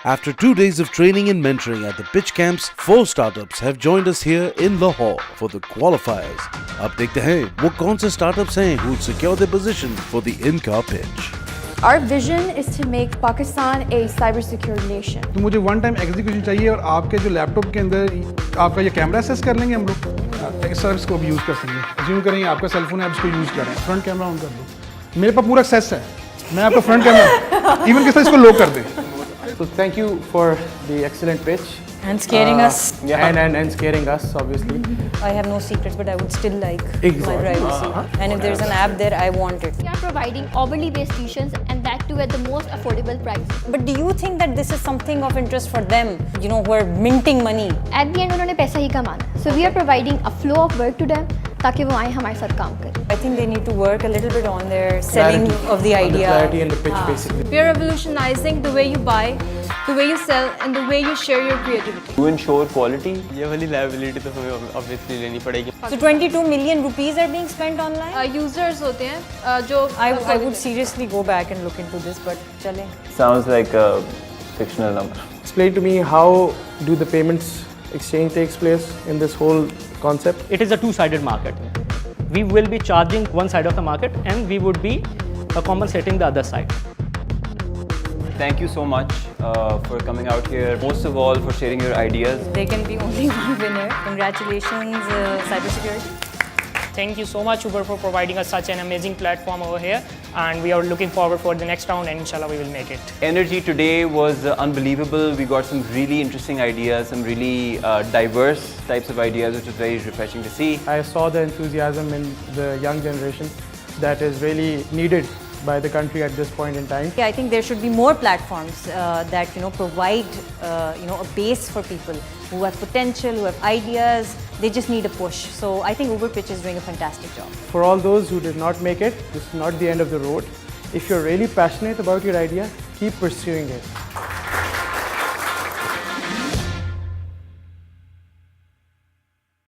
After 2 days of training and mentoring at the pitch camps, 4 startups have joined us here in Lahore for the qualifiers. अब देखते हैं वो कौन से startups हैं who will secure their position for the in-car pitch. Our vision is to make Pakistan a cybersecure nation. तो मुझे one time execution चाहिए और आपके जो लैपटॉप के अंदर आपका ये कैमरा असेस कर लेंगे हम लोग इस सर्विस को भी यूज़ कर सकेंगे. अज्यूम करें आपका सेल फोन है, आप इसको यूज़ कर रहे हैं, फ्रंट कैमरा ऑन कर दो, मेरे पास पूरा एक्सेस है, मैं आपका फ्रंट कैमरा इवन के साथ इसको लॉक कर दें. So thank you for the excellent pitch. And scaring us. Yeah. And scaring us, obviously. I have no secrets, but I would still like Exactly. my privacy. And if there's an app there, I want it. We are providing hourly based tuitions and that too at the most affordable price. But do you think that this is something of interest for them, you know, who are minting money? At the end उन्होंने पैसा ही कमाना. So we are providing a flow of work to them ताकि वो आए हमारे साथ काम करें. I think they need to work a little bit on their selling of the idea. The clarity and the pitch, basically. We are revolutionizing the way you buy, the way you sell, and the way you share your creativity. To ensure quality, ये वाली liability तो हमें obviously लेनी पड़ेगी. So 22 million rupees are being spent online? Users होते हैं जो I would seriously go back and look into this, but chale. Sounds like a fictional number. Explain to me how do the payments exchange takes place in this whole concept? It is a two-sided market. We will be charging one side of the market and we would be compensating the other side. Thank you so much for coming out here. Most of all, for sharing your ideas. There can be only one winner. Congratulations, cybersecurity. Thank you so much, Uber, for providing us such an amazing platform over here. And we are looking forward for the next round, and inshallah, we will make it. Energy today was unbelievable. We got some really interesting ideas, some really diverse types of ideas, which was very refreshing to see. I saw the enthusiasm in the young generation that is really needed by the country at this point in time. Yeah, I think there should be more platforms that provide a base for people who have potential, who have ideas. They just need a push. So I think UberPITCH is doing a fantastic job. For all those who did not make it, this is not the end of the road. If you're really passionate about your idea, keep pursuing it.